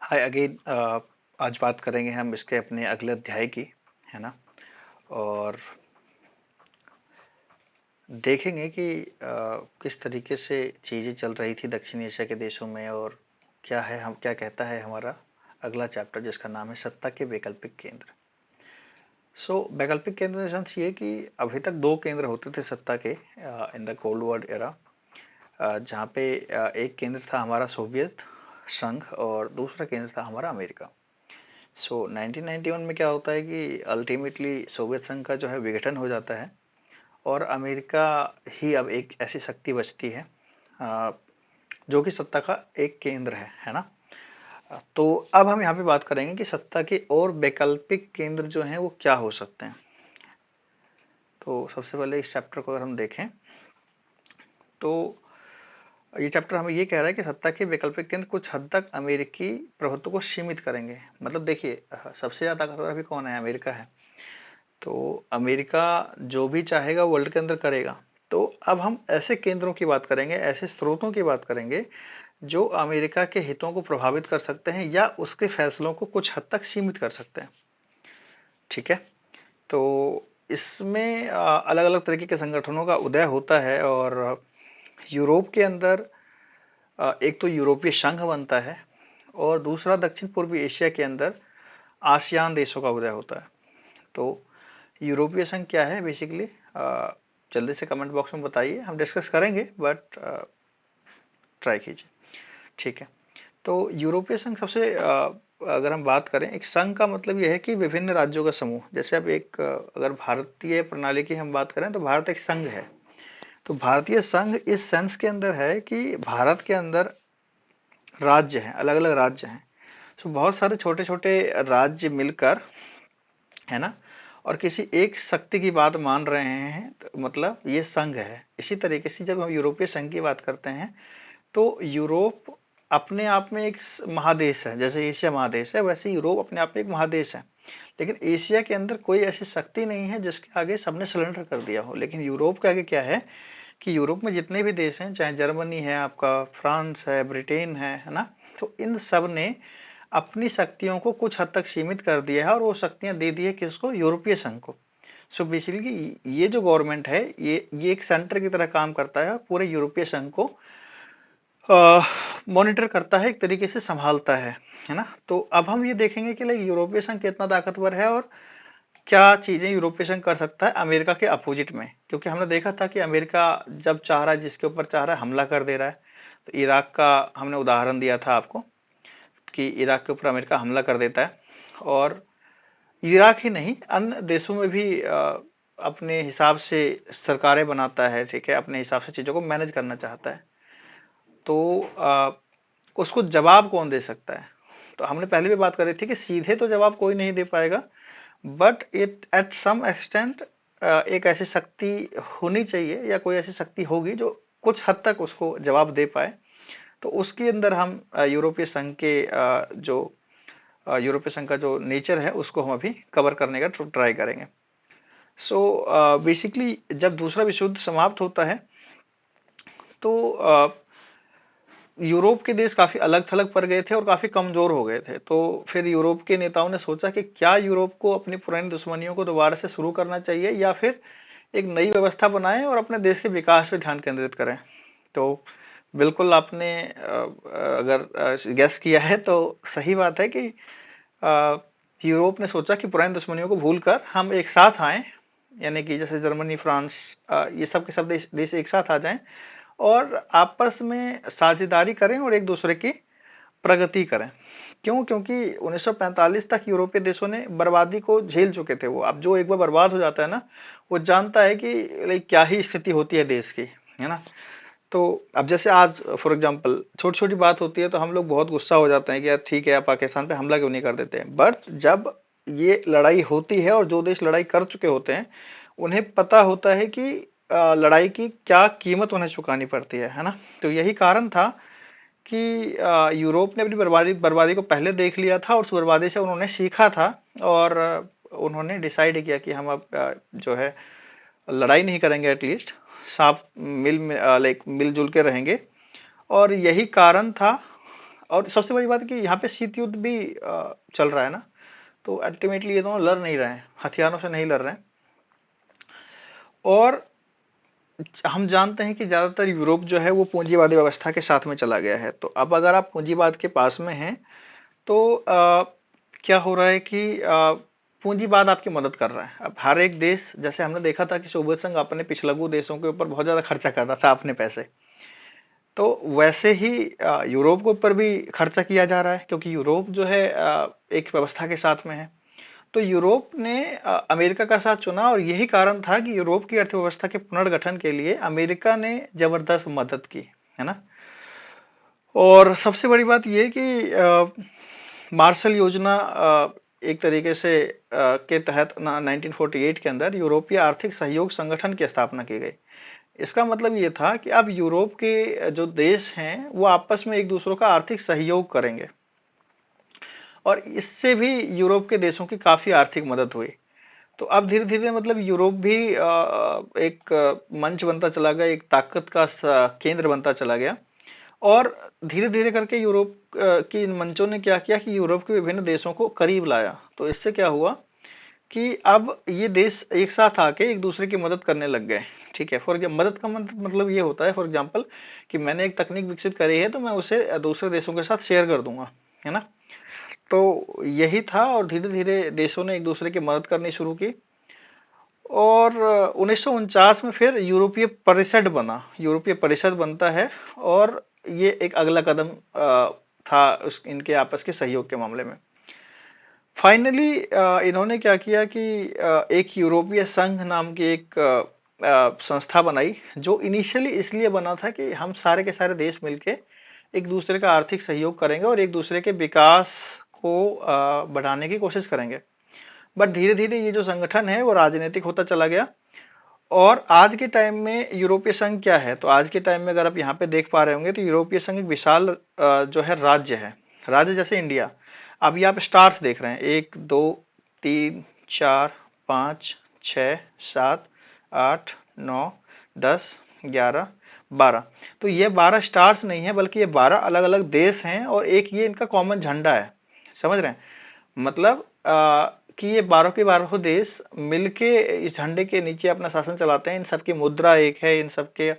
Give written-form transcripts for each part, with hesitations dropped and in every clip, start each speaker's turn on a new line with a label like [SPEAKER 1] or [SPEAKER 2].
[SPEAKER 1] हाय again. आज बात करेंगे हम इसके अपने अगले अध्याय की, है ना। और देखेंगे कि किस तरीके से चीज़ें चल रही थी दक्षिण एशिया के देशों में, और क्या है, हम क्या कहता है हमारा अगला चैप्टर जिसका नाम है सत्ता के वैकल्पिक केंद्र। वैकल्पिक केंद्र इन सेंस ये कि अभी तक दो केंद्र होते थे सत्ता के in the cold war era, जहाँ पे एक केंद्र था हमारा सोवियत संघ और दूसरा केंद्र था हमारा अमेरिका। 1991 में क्या होता है कि अल्टीमेटली सोवियत संघ का जो है विघटन हो जाता है, और अमेरिका ही अब एक ऐसी शक्ति बचती है जो कि सत्ता का एक केंद्र है ना। तो अब हम यहाँ पे बात करेंगे कि सत्ता के और वैकल्पिक केंद्र जो हैं वो क्या हो सकते हैं। तो सबसे पहले इस चैप्टर को अगर हम देखें तो ये चैप्टर हमें ये कह रहा है कि सत्ता के वैकल्पिक केंद्र कुछ हद तक अमेरिकी प्रभुत्व को सीमित करेंगे। मतलब देखिए, सबसे ज्यादा ताकतवर अभी कौन है? अमेरिका है। तो अमेरिका जो भी चाहेगा वर्ल्ड के अंदर करेगा। तो अब हम ऐसे केंद्रों की बात करेंगे, ऐसे स्रोतों की बात करेंगे जो अमेरिका के हितों को प्रभावित कर सकते हैं या उसके फैसलों को कुछ हद तक सीमित कर सकते हैं। ठीक है। तो इसमें अलग अलग तरीके के संगठनों का उदय होता है, और यूरोप के अंदर एक तो यूरोपीय संघ बनता है, और दूसरा दक्षिण पूर्वी एशिया के अंदर आसियान देशों का उदय होता है। तो यूरोपीय संघ क्या है बेसिकली, जल्दी से कमेंट बॉक्स में बताइए, हम डिस्कस करेंगे बट ट्राई कीजिए। ठीक है। तो यूरोपीय संघ सबसे अगर हम बात करें, एक संघ का मतलब यह है कि विभिन्न राज्यों का समूह। जैसे अब एक अगर भारतीय प्रणाली की हम बात करें तो भारत एक संघ है। तो भारतीय संघ इस सेंस के अंदर है कि भारत के अंदर राज्य हैं, अलग अलग राज्य हैं। तो बहुत सारे छोटे छोटे राज्य मिलकर, है ना, और किसी एक शक्ति की बात मान रहे हैं, तो मतलब ये संघ है। इसी तरीके से जब हम यूरोपीय संघ की बात करते हैं तो यूरोप अपने आप में एक महादेश है। जैसे एशिया महादेश है, वैसे यूरोप अपने आप में एक महादेश है। लेकिन एशिया के अंदर कोई ऐसी शक्ति नहीं है जिसके आगे सबने सरेंडर कर दिया हो। लेकिन यूरोप के आगे क्या है कि यूरोप में जितने भी देश हैं, चाहे जर्मनी है, आपका फ्रांस है, ब्रिटेन है ना, तो इन सब ने अपनी शक्तियों को कुछ हद तक सीमित कर दिया है, और वो शक्तियां दे दी है किसको? यूरोपीय संघ को। बेसिकली ये जो गवर्नमेंट है, ये एक सेंटर की तरह काम करता है, पूरे यूरोपीय संघ को मॉनिटर करता है, एक तरीके से संभालता है ना। तो अब हम ये देखेंगे कि लाइक यूरोपीय संघ कितना ताकतवर है, और क्या चीजें यूरोपीय संघ कर सकता है अमेरिका के अपोजिट में। क्योंकि हमने देखा था कि अमेरिका जब चाह रहा है, जिसके ऊपर चाह रहा है हमला कर दे रहा है। तो इराक का हमने उदाहरण दिया था आपको कि इराक के ऊपर अमेरिका हमला कर देता है, और इराक ही नहीं अन्य देशों में भी अपने हिसाब से सरकारें बनाता है। ठीक है, अपने हिसाब से चीजों को मैनेज करना चाहता है। तो उसको जवाब कौन दे सकता है? तो हमने पहले भी बात करी थी कि सीधे तो जवाब कोई नहीं दे पाएगा, but it at some extent एक ऐसी शक्ति होनी चाहिए, या कोई ऐसी शक्ति होगी जो कुछ हद तक उसको जवाब दे पाए। तो उसके अंदर हम यूरोपीय संघ के जो यूरोपीय संघ का जो नेचर है उसको हम अभी कवर करने का ट्राई करेंगे। बेसिकली जब दूसरा विश्व युद्ध समाप्त होता है तो यूरोप के देश काफी अलग थलग पड़ गए थे और काफी कमजोर हो गए थे। तो फिर यूरोप के नेताओं ने सोचा कि क्या यूरोप को अपनी पुरानी दुश्मनियों को दोबारा से शुरू करना चाहिए, या फिर एक नई व्यवस्था बनाएं और अपने देश के विकास पे ध्यान केंद्रित करें। तो बिल्कुल आपने अगर गैस किया है तो सही बात है कि अ, यूरोप ने सोचा कि पुरानी दुश्मनियों को भूलकर हम एक साथ आए, यानी कि जैसे जर्मनी, फ्रांस, ये सब के सब देश एक साथ आ जाएं और आपस में साझेदारी करें और एक दूसरे की प्रगति करें। क्यों? क्योंकि 1945 तक यूरोपीय देशों ने बर्बादी को झेल चुके थे। वो अब जो एक बार बर्बाद हो जाता है ना, वो जानता है कि लाइक क्या ही स्थिति होती है देश की, है ना। तो अब जैसे आज फॉर एग्जांपल छोटी छोटी बात होती है तो हम लोग बहुत गुस्सा हो जाते हैं कि यार ठीक है, आप पाकिस्तान पे हमला क्यों नहीं कर देते हैं। बट जब ये लड़ाई होती है और जो देश लड़ाई कर चुके होते हैं उन्हें पता होता है कि लड़ाई की क्या कीमत उन्हें चुकानी पड़ती है ना। तो यही कारण था कि यूरोप ने अपनी बर्बादी बर्बादी को पहले देख लिया था, और उस बर्बादी से उन्होंने सीखा था, और उन्होंने डिसाइड किया कि हम अब जो है लड़ाई नहीं करेंगे, एटलीस्ट साफ मिलजुल के रहेंगे। और यही कारण था, और सबसे बड़ी बात है कि यहाँ पे शीत युद्ध भी चल रहा है ना, तो अल्टीमेटली ये दोनों लड़ नहीं रहे हैं, हथियारों से नहीं लड़ रहे हैं। और हम जानते हैं कि ज्यादातर यूरोप जो है वो पूंजीवादी व्यवस्था के साथ में चला गया है। तो अब अगर आप पूंजीवाद के पास में हैं तो क्या हो रहा है कि पूंजीवाद आपकी मदद कर रहा है। अब हर एक देश, जैसे हमने देखा था कि सोवियत संघ अपने पिछलग्गू देशों के ऊपर बहुत ज्यादा खर्चा कर रहा था अपने पैसे, तो वैसे ही यूरोप के ऊपर भी खर्चा किया जा रहा है, क्योंकि यूरोप जो है एक व्यवस्था के साथ में है। तो यूरोप ने अमेरिका का साथ चुना, और यही कारण था कि यूरोप की अर्थव्यवस्था के पुनर्गठन के लिए अमेरिका ने जबरदस्त मदद की, है ना। और सबसे बड़ी बात यह कि मार्शल योजना एक तरीके से के तहत 1948 के अंदर यूरोपीय आर्थिक सहयोग संगठन की स्थापना की गई। इसका मतलब ये था कि अब यूरोप के जो देश हैं वो आपस में एक दूसरों का आर्थिक सहयोग करेंगे, और इससे भी यूरोप के देशों की काफी आर्थिक मदद हुई। तो अब धीरे धीरे मतलब यूरोप भी एक मंच बनता चला गया, एक ताकत का केंद्र बनता चला गया। और धीरे धीरे करके यूरोप की इन मंचों ने क्या किया कि यूरोप के विभिन्न देशों को करीब लाया। तो इससे क्या हुआ कि अब ये देश एक साथ आके एक दूसरे की मदद करने लग गए। ठीक है, फॉर एग्जाम्पल मदद का मतलब ये होता है, फॉर एग्जाम्पल कि मैंने एक तकनीक विकसित करी है तो मैं उसे दूसरे देशों के साथ शेयर कर दूंगा, है ना। तो यही था, और धीरे धीरे देशों ने एक दूसरे की मदद करनी शुरू की। और 1949 में फिर यूरोपीय परिषद बना, यूरोपीय परिषद बनता है। और ये एक अगला कदम था इनके आपस के सहयोग के मामले में। फाइनली इन्होंने क्या किया कि एक यूरोपीय संघ नाम की एक संस्था बनाई, जो इनिशियली इसलिए बना था कि हम सारे के सारे देश मिलके एक दूसरे का आर्थिक सहयोग करेंगे और एक दूसरे के विकास को बढ़ाने की कोशिश करेंगे। बट धीरे धीरे ये जो संगठन है वो राजनीतिक होता चला गया। और आज के टाइम में यूरोपीय संघ क्या है, तो आज के टाइम में अगर आप यहाँ पे देख पा रहे होंगे तो यूरोपीय संघ एक विशाल जो है राज्य है, राज्य जैसे इंडिया। अभी आप स्टार्स देख रहे हैं, 1 2 3 4 5 6 7 8 9 10 11 12। तो ये 12 स्टार्स नहीं है, बल्कि ये 12 अलग अलग देश हैं, और एक ये इनका कॉमन झंडा है। समझ रहे हैं, मतलब कि ये 12 के 12 देश मिलके इस झंडे के नीचे अपना शासन चलाते हैं। इन सबकी मुद्रा एक है, इन सबके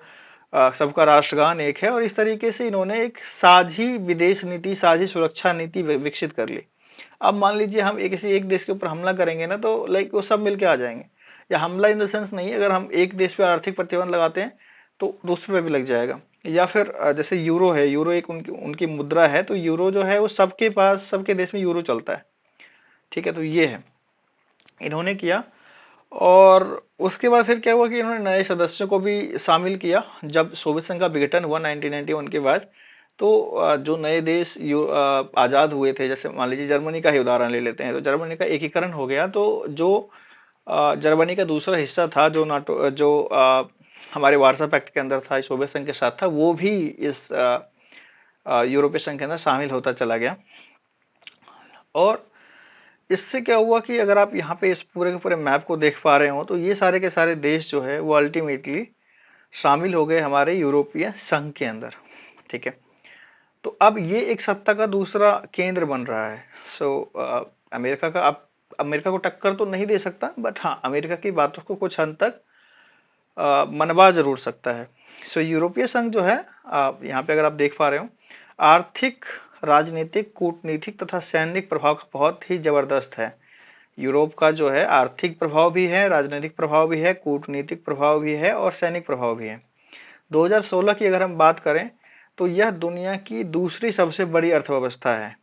[SPEAKER 1] सबका राष्ट्रगान एक है, और इस तरीके से इन्होंने एक साझी विदेश नीति, साझी सुरक्षा नीति विकसित कर ली। अब मान लीजिए हम किसी एक देश के ऊपर हमला करेंगे ना, तो लाइक वो सब मिलके आ जाएंगे। या हमला इन द सेंस नहीं, अगर हम एक देश पे आर्थिक प्रतिबंध लगाते हैं तो दूसरे पे भी लग जाएगा। या फिर जैसे यूरो है, यूरो एक उनकी उनकी मुद्रा है, तो यूरो जो है वो सबके पास, सबके देश में यूरो चलता है। ठीक है, तो ये है इन्होंने किया। और उसके बाद फिर क्या हुआ कि इन्होंने नए सदस्यों को भी शामिल किया। जब सोवियत संघ का विघटन हुआ 1991 के बाद, तो जो नए देश आजाद हुए थे, जैसे मान लीजिए जर्मनी का ही उदाहरण ले लेते हैं, तो जर्मनी का एकीकरण हो गया। तो जो जर्मनी का दूसरा हिस्सा था, जो नाटो जो हमारे वार्सा पैक्ट के अंदर था, सोवियत संघ के साथ था, वो भी इस यूरोपीय संघ के अंदर शामिल होता चला गया। और इससे क्या हुआ कि अगर आप यहाँ पे इस पूरे के पूरे मैप को देख पा रहे हो, तो ये सारे के सारे देश जो है वो अल्टीमेटली शामिल हो गए हमारे यूरोपीय संघ के अंदर। ठीक है, तो अब ये एक सत्ता का दूसरा केंद्र बन रहा है। सो अमेरिका का, अब अमेरिका को टक्कर तो नहीं दे सकता, बट हाँ अमेरिका की बातों को कुछ हद तक मनवा जरूर सकता है। सो यूरोपीय संघ जो है, यहाँ पे अगर आप देख पा रहे हो, आर्थिक, राजनीतिक, कूटनीतिक तथा सैनिक प्रभाव बहुत ही जबरदस्त है। यूरोप का जो है आर्थिक प्रभाव भी है, राजनीतिक प्रभाव भी है, कूटनीतिक प्रभाव भी है, और सैनिक प्रभाव भी है। 2016 की अगर हम बात करें तो यह दुनिया की दूसरी सबसे बड़ी अर्थव्यवस्था है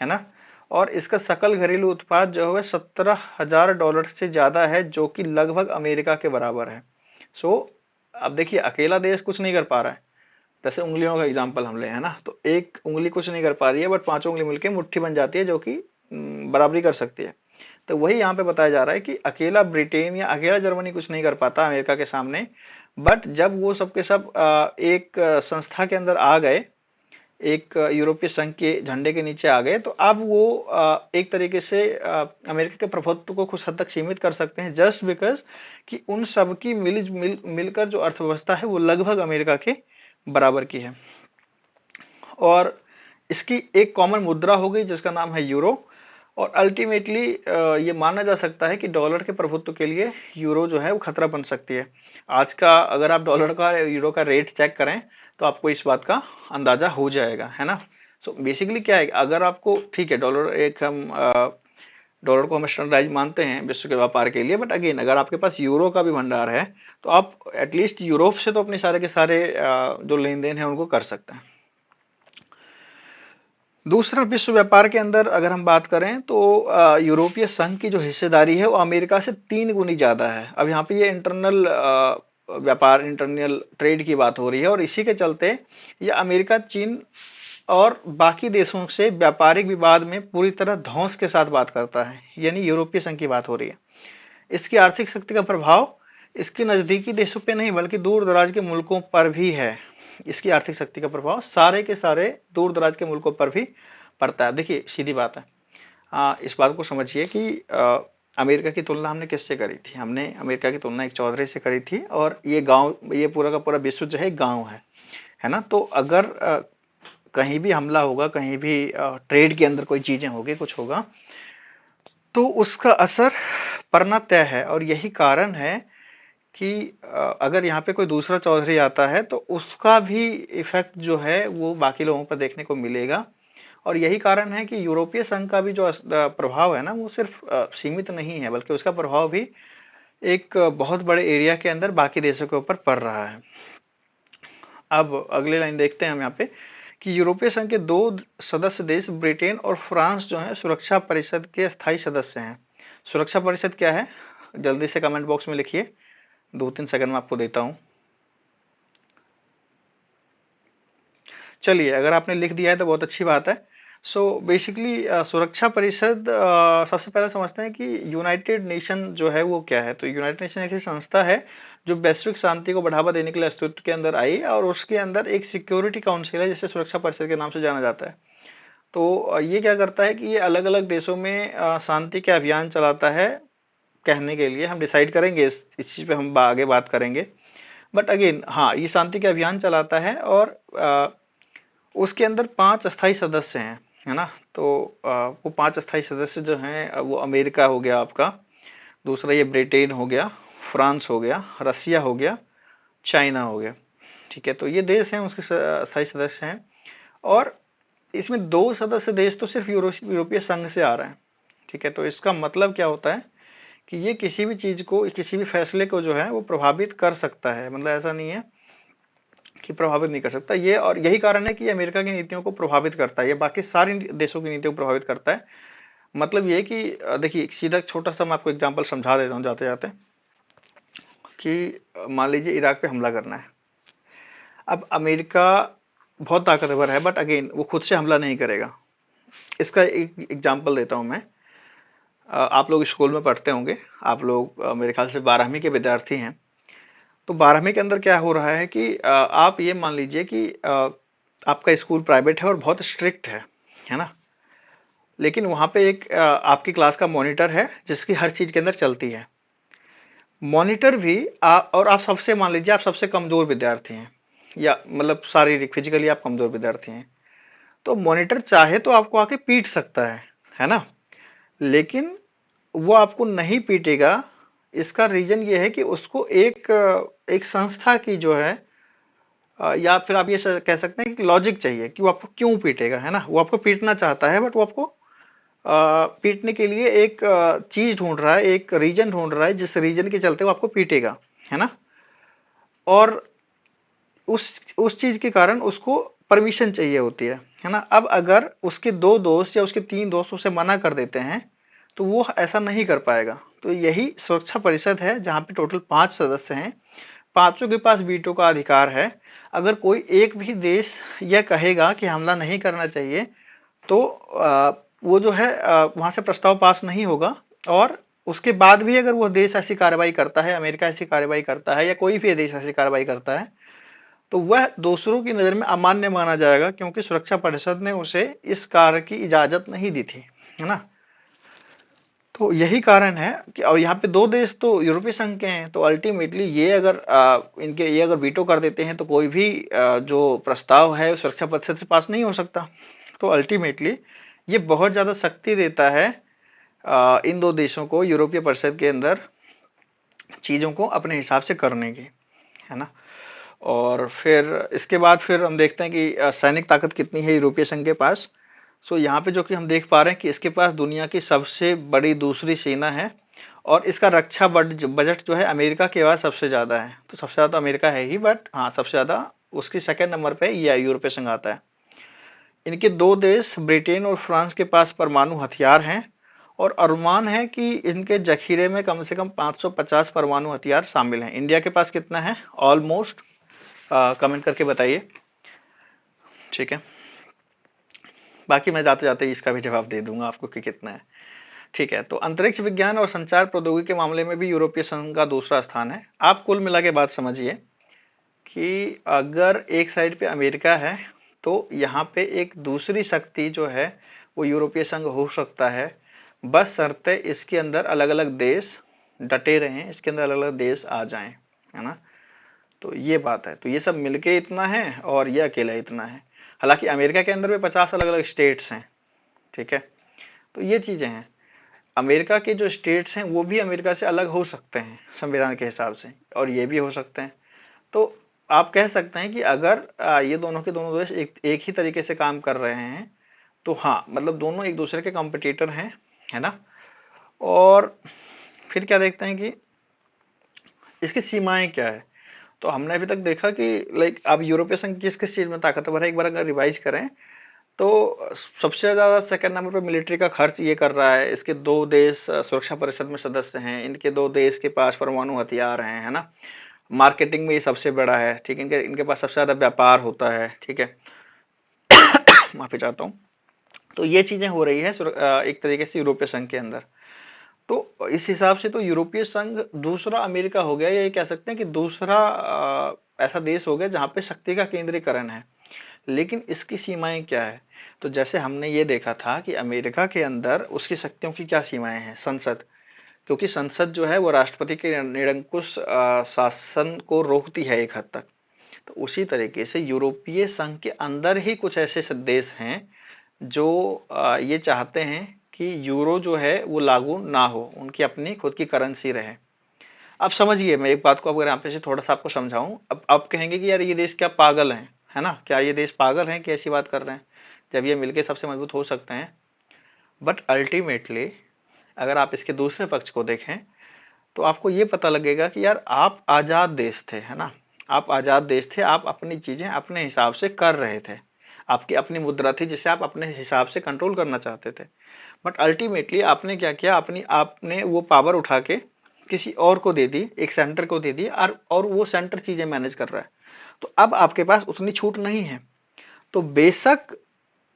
[SPEAKER 1] ना। और इसका सकल घरेलू उत्पाद जो है $17,000 से ज्यादा है, जो कि लगभग अमेरिका के बराबर है। सो अब देखिए, अकेला देश कुछ नहीं कर पा रहा है। जैसे उंगलियों का एग्जांपल हम ले, है ना, तो एक उंगली कुछ नहीं कर पा रही है, बट पांचों उंगली मिलकर मुट्ठी बन जाती है, जो कि बराबरी कर सकती है। तो वही यहाँ पे बताया जा रहा है कि अकेला ब्रिटेन या अकेला जर्मनी कुछ नहीं कर पाता अमेरिका के सामने। बट जब वो सब के सब एक संस्था के अंदर आ गए, एक यूरोपीय संघ के झंडे के नीचे आ गए, तो अब वो एक तरीके से अमेरिका के प्रभुत्व को कुछ हद तक सीमित कर सकते हैं, जस्ट बिकॉज कि उन सब की मिलकर जो अर्थव्यवस्था है वो लगभग अमेरिका के बराबर की है। और इसकी एक कॉमन मुद्रा हो गई जिसका नाम है यूरो। और अल्टीमेटली ये माना जा सकता है कि डॉलर के प्रभुत्व के लिए यूरो जो है वो खतरा बन सकती है। आज का अगर आप डॉलर का यूरो का रेट चेक करें तो आपको इस बात का अंदाजा हो जाएगा, है ना। सो बेसिकली क्या है, अगर आपको ठीक है डॉलर एक हम डॉलर को हम स्टैंडर्डाइज मानते हैं विश्व के व्यापार के लिए, बट अगेन अगर आपके पास यूरो का भी भंडार है तो आप एटलीस्ट यूरोप से तो अपने सारे के सारे जो लेन देन है उनको कर सकते हैं। दूसरा, विश्व व्यापार के अंदर अगर हम बात करें तो यूरोपीय संघ की जो हिस्सेदारी है वो अमेरिका से 3 गुनी ज्यादा है। अब यहाँ पे ये इंटरनल व्यापार, इंटरनल ट्रेड की बात हो रही है, और इसी के चलते ये अमेरिका, चीन और बाकी देशों से व्यापारिक विवाद में पूरी तरह धौंस के साथ बात करता है, यानी यूरोपीय संघ की बात हो रही है। इसकी आर्थिक शक्ति का प्रभाव इसके नजदीकी देशों पे नहीं बल्कि दूर दराज के मुल्कों पर भी है। इसकी आर्थिक शक्ति का प्रभाव सारे के सारे दूर दराज के मुल्कों पर भी पड़ता है। देखिए सीधी बात है, इस बात को समझिए कि अमेरिका की तुलना हमने किससे करी थी, हमने अमेरिका की तुलना एक चौधरी से करी थी, और ये गांव, ये पूरा का पूरा विश्व जो है गांव है ना। तो अगर कहीं भी हमला होगा, कहीं भी ट्रेड के अंदर कोई चीजें होगी, कुछ होगा, तो उसका असर पड़ना तय है। और यही कारण है कि अगर यहाँ पे कोई दूसरा चौधरी आता है तो उसका भी इफेक्ट जो है वो बाकी लोगों पर देखने को मिलेगा। और यही कारण है कि यूरोपीय संघ का भी जो प्रभाव है ना वो सिर्फ सीमित नहीं है, बल्कि उसका प्रभाव भी एक बहुत बड़े एरिया के अंदर बाकी देशों के ऊपर पड़ रहा है। अब अगले लाइन देखते हैं हम यहाँ पे कि यूरोपीय संघ के 2 सदस्य देश ब्रिटेन और फ्रांस जो है सुरक्षा परिषद के स्थायी सदस्य हैं। सुरक्षा परिषद क्या है, जल्दी से कमेंट बॉक्स में लिखिए, 2-3 सेकंड में आपको देता हूं। चलिए, अगर आपने लिख दिया है तो बहुत अच्छी बात है। सो बेसिकली सुरक्षा परिषद, सबसे पहले समझते हैं कि यूनाइटेड नेशन जो है वो क्या है। तो यूनाइटेड नेशन एक ऐसी संस्था है जो वैश्विक शांति को बढ़ावा देने के लिए अस्तित्व के अंदर आई, और उसके अंदर एक सिक्योरिटी काउंसिल है जिसे सुरक्षा परिषद के नाम से जाना जाता है। तो ये क्या करता है कि ये अलग अलग देशों में शांति के अभियान चलाता है। कहने के लिए हम डिसाइड करेंगे, इस चीज पे हम आगे बात करेंगे। बट अगेन हाँ, ये शांति के अभियान चलाता है, और उसके अंदर 5 अस्थायी सदस्य हैं, है ना। तो वो 5 अस्थायी सदस्य जो हैं वो अमेरिका हो गया आपका, दूसरा ये ब्रिटेन हो गया, फ्रांस हो गया, रसिया हो गया, चाइना हो गया। ठीक है, तो ये देश हैं उसके अस्थायी सदस्य हैं। और इसमें 2 सदस्य देश तो सिर्फ यूरोपीय संघ से आ रहे हैं। ठीक है, तो इसका मतलब क्या होता है कि ये किसी भी चीज को, किसी भी फैसले को जो है वो प्रभावित कर सकता है। मतलब ऐसा नहीं है कि प्रभावित नहीं कर सकता ये, और यही कारण है कि ये अमेरिका की नीतियों को प्रभावित करता है, ये बाकी सारी देशों की नीतियों को प्रभावित करता है। मतलब ये कि देखिए सीधा छोटा सा मैं आपको एग्जांपल समझा देता हूँ जाते जाते, कि मान लीजिए इराक पे हमला करना है। अब अमेरिका बहुत ताकतवर है, बट अगेन वो खुद से हमला नहीं करेगा। इसका एक एग्जाम्पल देता हूं मैं। आप लोग स्कूल में पढ़ते होंगे, आप लोग मेरे ख्याल से 12वीं के विद्यार्थी हैं। तो 12वीं के अंदर क्या हो रहा है कि आप ये मान लीजिए कि आपका स्कूल प्राइवेट है और बहुत स्ट्रिक्ट है ना। लेकिन वहां पे एक आपकी क्लास का मॉनिटर है जिसकी हर चीज के अंदर चलती है। मॉनिटर भी और आप सबसे, मान लीजिए आप सबसे कमजोर विद्यार्थी हैं, या मतलब शारीरिक फिजिकली आप कमजोर विद्यार्थी हैं, तो मॉनिटर चाहे तो आपको आके पीट सकता है ना। लेकिन वो आपको नहीं पीटेगा। इसका रीजन ये है कि उसको एक एक संस्था की जो है, या फिर आप ये कह सकते हैं कि लॉजिक चाहिए कि वो आपको क्यों पीटेगा, है ना। वो आपको पीटना चाहता है, बट वो आपको पीटने के लिए एक चीज ढूंढ रहा है, एक रीजन ढूंढ रहा है, जिस रीजन के चलते वो आपको पीटेगा, है ना। और उस चीज के कारण उसको परमिशन चाहिए होती है ना। अब अगर उसके 2 दोस्त या उसके 3 दोस्त उसे मना कर देते हैं तो वो ऐसा नहीं कर पाएगा। तो यही सुरक्षा परिषद है जहां पे टोटल 5 सदस्य हैं, पांचों के पास वीटो का अधिकार है। अगर कोई एक भी देश यह कहेगा कि हमला नहीं करना चाहिए तो वो जो है वहां से प्रस्ताव पास नहीं होगा। और उसके बाद भी अगर वो देश ऐसी कार्रवाई करता है, अमेरिका ऐसी कार्रवाई करता है, या कोई भी देश ऐसी कार्रवाई करता है, तो वह दूसरों की नजर में अमान्य माना जाएगा, क्योंकि सुरक्षा परिषद ने उसे इस कार्य की इजाजत नहीं दी थी, है ना। तो यही कारण है कि, और यहाँ पे 2 देश तो यूरोपीय संघ के हैं, तो अल्टीमेटली ये अगर इनके ये अगर वीटो कर देते हैं तो कोई भी जो प्रस्ताव है सुरक्षा परिषद से पास नहीं हो सकता। तो अल्टीमेटली ये बहुत ज़्यादा शक्ति देता है इन दो देशों को, यूरोपीय परिषद के अंदर चीज़ों को अपने हिसाब से करने की, है ना। और फिर इसके बाद फिर हम देखते हैं कि सैनिक ताकत कितनी है यूरोपीय संघ के पास। सो यहाँ पे जो कि हम देख पा रहे हैं कि इसके पास दुनिया की सबसे बड़ी दूसरी सेना है, और इसका रक्षा बजट जो है अमेरिका के बाद सबसे ज्यादा है। तो सबसे ज्यादा अमेरिका है ही, बट हाँ सबसे ज्यादा उसकी सेकंड नंबर पे ये यूरोपीय संघ आता है। इनके दो देश ब्रिटेन और फ्रांस के पास परमाणु हथियार हैं, और अनुमान है कि इनके जखीरे में कम से कम 550 परमाणु हथियार शामिल हैं। इंडिया के पास कितना है ऑलमोस्ट, कमेंट करके बताइए, ठीक है। बाकी मैं जाते जाते इसका भी जवाब दे दूंगा आपको कि कितना है, ठीक है। तो अंतरिक्ष विज्ञान और संचार प्रौद्योगिकी के मामले में भी यूरोपीय संघ का दूसरा स्थान है। आप कुल मिला के बात समझिए कि अगर एक साइड पे अमेरिका है, तो यहाँ पे एक दूसरी शक्ति जो है वो यूरोपीय संघ हो सकता है, बस शर्ते इसके अंदर अलग अलग देश डटे रहें, इसके अंदर अलग अलग देश आ जाएं, है ना। तो ये बात है, तो ये सब मिलके इतना है और ये अकेला इतना है। हालांकि अमेरिका के अंदर भी 50 अलग अलग स्टेट्स हैं, ठीक है। तो ये चीजें हैं, अमेरिका के जो स्टेट्स हैं वो भी अमेरिका से अलग हो सकते हैं संविधान के हिसाब से, और ये भी हो सकते हैं। तो आप कह सकते हैं कि अगर ये दोनों के दोनों देश एक ही तरीके से काम कर रहे हैं, तो हाँ मतलब दोनों एक दूसरे के कॉम्पिटिटर हैं, है ना। और फिर क्या देखते हैं कि इसकी सीमाएं क्या है। तो हमने अभी तक देखा कि लाइक अब यूरोपीय संघ किस किस चीज में ताकतवर है, एक बार अगर रिवाइज करें तो सबसे ज्यादा सेकंड नंबर पर मिलिट्री का खर्च ये कर रहा है। इसके दो देश सुरक्षा परिषद में सदस्य हैं, इनके दो देश के पास परमाणु हथियार हैं, है ना। मार्केटिंग में ये सबसे बड़ा है, ठीक है, इनके इनके पास सबसे ज्यादा व्यापार होता है, ठीक है। माफी चाहता हूँ। तो ये चीजें हो रही है एक तरीके से यूरोपीय संघ के अंदर। तो इस हिसाब से तो यूरोपीय संघ दूसरा अमेरिका हो गया, या ये कह सकते हैं कि दूसरा ऐसा देश हो गया जहां पे शक्ति का केंद्रीकरण है। लेकिन इसकी सीमाएं क्या है, तो जैसे हमने ये देखा था कि अमेरिका के अंदर उसकी शक्तियों की क्या सीमाएं हैं, संसद, क्योंकि संसद जो है वो राष्ट्रपति के निरंकुश शासन को रोकती है एक हद तक। तो उसी तरीके से यूरोपीय संघ के अंदर ही कुछ ऐसे देश हैं जो ये चाहते हैं कि यूरो जो है वो लागू ना हो, उनकी अपनी खुद की करेंसी रहे। आप समझिए, मैं एक बात को अगर यहाँ पे से थोड़ा सा आपको समझाऊं, अब आप कहेंगे कि यार ये देश क्या पागल हैं, है ना, क्या ये देश पागल हैं कि ऐसी बात कर रहे हैं जब ये मिलके सबसे मजबूत हो सकते हैं। बट अल्टीमेटली अगर आप इसके दूसरे पक्ष को देखें तो आपको ये पता लगेगा कि यार आप आजाद देश थे, है ना। आप आजाद देश थे, आप अपनी चीजें अपने हिसाब से कर रहे थे, आपकी अपनी मुद्रा थी जिसे आप अपने हिसाब से कंट्रोल करना चाहते थे। बट अल्टीमेटली आपने क्या किया, अपनी आपने वो पावर उठा के किसी और को दे दी, एक सेंटर को दे दी, और वो सेंटर चीजें मैनेज कर रहा है। तो अब आपके पास उतनी छूट नहीं है। तो बेशक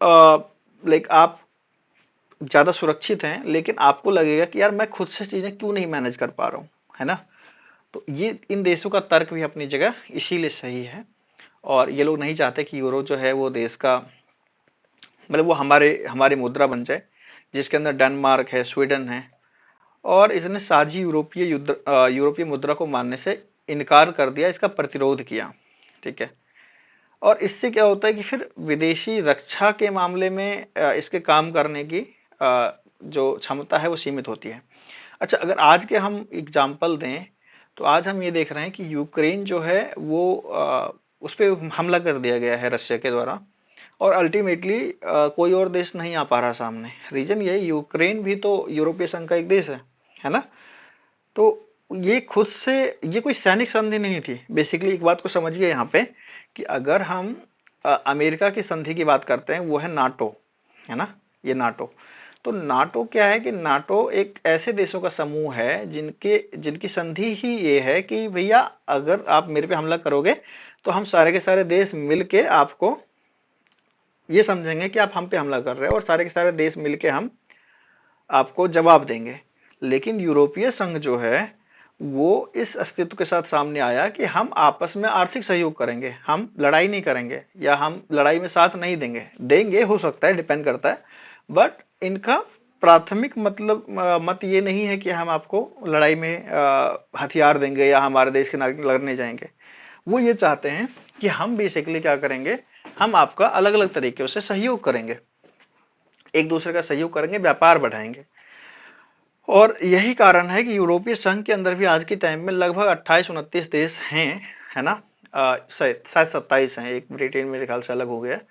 [SPEAKER 1] लाइक आप ज्यादा सुरक्षित हैं, लेकिन आपको लगेगा कि यार मैं खुद से चीजें क्यों नहीं मैनेज कर पा रहा हूं, है ना। तो ये इन देशों का तर्क भी अपनी जगह इसीलिए सही है। और ये लोग नहीं चाहते कि यूरो जो है वो देश का मतलब वो हमारे हमारी मुद्रा बन जाए, जिसके अंदर डेनमार्क है, स्वीडन है। और इसने साझी यूरोपीय मुद्रा को मानने से इनकार कर दिया, इसका प्रतिरोध किया, ठीक है। और इससे क्या होता है कि फिर विदेशी रक्षा के मामले में इसके काम करने की जो क्षमता है वो सीमित होती है। अच्छा, अगर आज के हम एग्जाम्पल दें तो आज हम ये देख रहे हैं कि यूक्रेन जो है वो उस पर हमला कर दिया गया है रशिया के द्वारा, और अल्टीमेटली कोई और देश नहीं आ पा रहा सामने। रीजन ये यूक्रेन भी तो यूरोपीय संघ का एक देश है ना। तो ये खुद से, ये कोई सैनिक संधि नहीं थी। बेसिकली एक बात को समझिए यहाँ पे कि अगर हम अमेरिका की संधि की बात करते हैं वो है नाटो, है ना, ये नाटो। तो नाटो क्या है कि नाटो एक ऐसे देशों का समूह है जिनके जिनकी संधि ही ये है कि भैया अगर आप मेरे पे हमला करोगे तो हम सारे के सारे देश मिलके आपको ये समझेंगे कि आप हम पे हमला कर रहे हो, और सारे के सारे देश मिलके हम आपको जवाब देंगे। लेकिन यूरोपीय संघ जो है वो इस अस्तित्व के साथ सामने आया कि हम आपस में आर्थिक सहयोग करेंगे, हम लड़ाई नहीं करेंगे, या हम लड़ाई में साथ नहीं देंगे, देंगे हो सकता है, डिपेंड करता है। बट इनका प्राथमिक मतलब मत ये नहीं है कि हम आपको लड़ाई में हथियार देंगे या हमारे देश के नागरिक लड़ने जाएंगे। वो ये चाहते हैं कि हम बेसिकली क्या करेंगे, हम आपका अलग अलग तरीके से सहयोग करेंगे। एक दूसरे का सहयोग करेंगे, व्यापार बढ़ाएंगे। और यही कारण है कि यूरोपीय संघ के अंदर भी आज के टाइम में लगभग 28-29 देश हैं, है ना। शायद शायद 27 हैं, एक ब्रिटेन मेरे ख्याल से अलग हो गया है।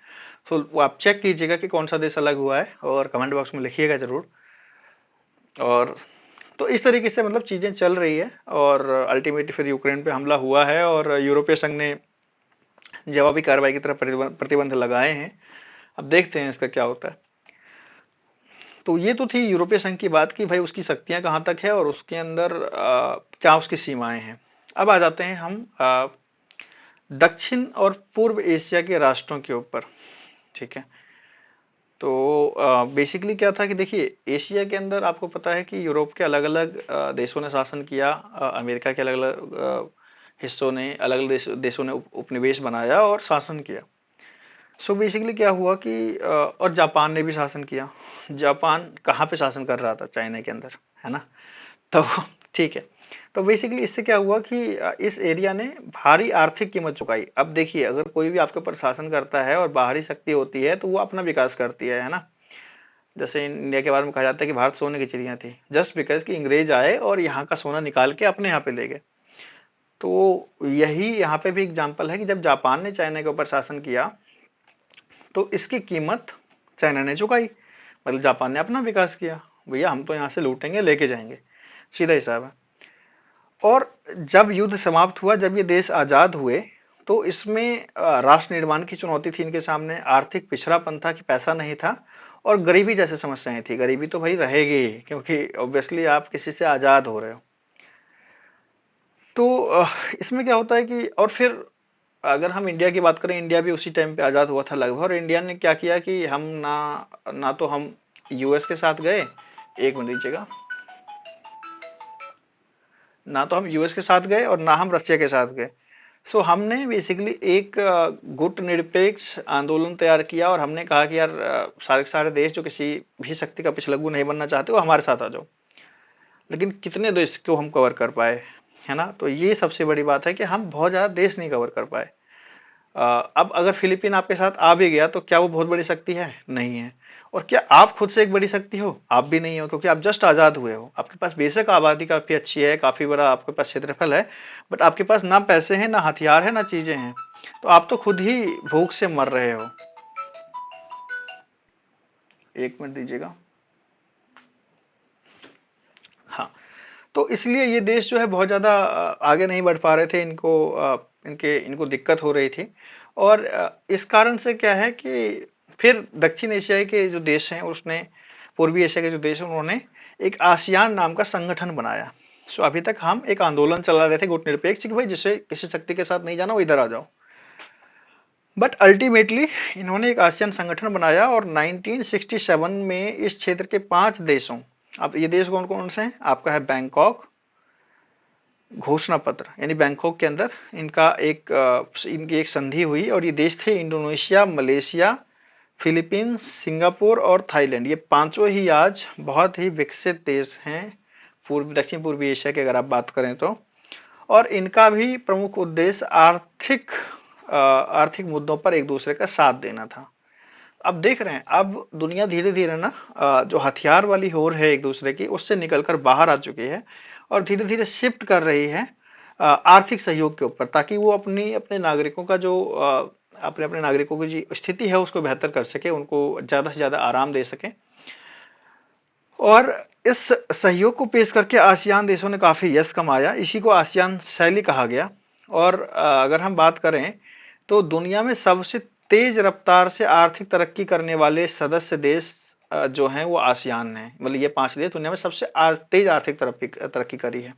[SPEAKER 1] तो वो आप चेक कीजिएगा कि कौन सा देश अलग हुआ है और कमेंट बॉक्स में लिखिएगा जरूर। और तो इस तरीके से मतलब चीजें चल रही है, और अल्टीमेटली फिर यूक्रेन पे हमला हुआ है और यूरोपीय संघ ने जवाबी कार्रवाई की तरफ प्रतिबंध लगाए हैं। अब देखते हैं इसका क्या होता है। तो ये तो थी यूरोपीय संघ की बात की भाई उसकी शक्तियां कहाँ तक है और उसके अंदर क्या उसकी सीमाएं हैं। अब आ जाते हैं हम दक्षिण और पूर्व एशिया के राष्ट्रों के ऊपर। ठीक है। तो बेसिकली क्या था कि देखिए एशिया के अंदर आपको पता है कि यूरोप के अलग अलग देशों ने शासन किया, अमेरिका के अलग अलग हिस्सों ने, अलग अलग देशों ने उपनिवेश बनाया और शासन किया। सो बेसिकली क्या हुआ कि और जापान ने भी शासन किया। जापान कहाँ पे शासन कर रहा था? चाइना के अंदर, है ना। तो ठीक है। तो बेसिकली इससे क्या हुआ कि इस एरिया ने भारी आर्थिक कीमत चुकाई। अब देखिए अगर कोई भी आपके ऊपर शासन करता है और बाहरी शक्ति होती है तो वो अपना विकास करती है ना। जैसे इंडिया के बारे में कहा जाता है कि भारत सोने की चिड़िया थी, जस्ट बिकॉज कि अंग्रेज आए और यहाँ का सोना निकाल के अपने यहाँ पे ले गए। तो यही यहाँ पे भी एग्जाम्पल है कि जब जापान ने चाइना के ऊपर शासन किया तो इसकी कीमत चाइना ने चुकाई। मतलब जापान ने अपना विकास किया, भैया हम तो यहाँ से लूटेंगे लेके जाएंगे, सीधा हिसाब है। और जब युद्ध समाप्त हुआ, जब ये देश आजाद हुए, तो इसमें राष्ट्र निर्माण की चुनौती थी इनके सामने। आर्थिक पिछड़ापन था कि पैसा नहीं था, और गरीबी जैसे समस्याएं थी। गरीबी तो भाई रहेगी ही, क्योंकि ऑब्वियसली आप किसी से आजाद हो रहे हो। तो इसमें क्या होता है कि और फिर अगर हम इंडिया की बात करें, इंडिया भी उसी टाइम पे आजाद हुआ था लगभग। और इंडिया ने क्या किया कि हम ना ना तो हम यूएस के साथ गए, एक मिनट दीजिएगा, ना तो हम यूएस के साथ गए और ना हम रशिया के साथ गए। सो हमने बेसिकली एक गुट निरपेक्ष आंदोलन तैयार किया और हमने कहा कि यार सारे के सारे देश जो किसी भी शक्ति का पिछलग्गू नहीं बनना चाहते वो हमारे साथ आ जाओ। लेकिन कितने देश को हम कवर कर पाए, है ना। तो ये सबसे बड़ी बात है कि हम बहुत ज्यादा देश नहीं कवर कर पाए। अब अगर फिलीपीन आपके साथ आ भी गया तो क्या वो बहुत बड़ी शक्ति है? नहीं है। और क्या आप खुद से एक बड़ी शक्ति हो? आप भी नहीं हो, क्योंकि आप जस्ट आजाद हुए हो। आपके पास बेशक आबादी काफी अच्छी है, काफी बड़ा आपके पास क्षेत्रफल है, बट आपके पास ना पैसे हैं, ना हथियार है, ना चीजें हैं। तो आप तो खुद ही भूख से मर रहे हो। एक मिनट दीजिएगा। हाँ। तो इसलिए ये देश जो है बहुत ज्यादा आगे नहीं बढ़ पा रहे थे। इनको दिक्कत हो रही थी। और इस कारण से क्या है कि फिर दक्षिण एशियाई के जो देश हैं उसने, पूर्वी एशिया के जो देश हैं उन्होंने एक आसियान नाम का संगठन बनाया। सो अभी तक हम एक आंदोलन चला रहे थे गुटनिरपेक्ष कि भाई जिसे किसी शक्ति के साथ नहीं जाना वो इधर आ जाओ। बट अल्टीमेटली इन्होंने एक आसियान संगठन बनाया और 1967 में इस क्षेत्र के 5 देशों, अब ये देश कौन कौन से हैं आपका है? बैंकॉक घोषणा पत्र, यानी बैंकॉक के अंदर इनकी एक संधि हुई। और ये देश थे इंडोनेशिया, मलेशिया, फिलीपींस, सिंगापुर और थाईलैंड। ये पांचों ही आज बहुत ही विकसित देश हैं दक्षिण पूर्वी एशिया के, अगर आप बात करें तो। और इनका भी प्रमुख उद्देश्य आर्थिक मुद्दों पर एक दूसरे का साथ देना था। अब देख रहे हैं अब दुनिया धीरे धीरे ना जो हथियार वाली होर है एक दूसरे की, उससे निकलकर बाहर आ चुकी है और धीरे धीरे शिफ्ट कर रही है आर्थिक सहयोग के ऊपर, ताकि वो अपने नागरिकों का जो अपने अपने नागरिकों की जो स्थिति है उसको बेहतर कर सके, उनको ज्यादा से ज्यादा आराम दे सके। और इस सहयोग को पेश करके आसियान देशों ने काफी यश कमाया। इसी को आसियान शैली कहा गया। और अगर हम बात करें तो दुनिया में सबसे तेज रफ्तार से आर्थिक तरक्की करने वाले सदस्य देश जो हैं वो आसियान हैं। मतलब ये 5 देश दुनिया में सबसे तेज आर्थिक तरक्की करी है।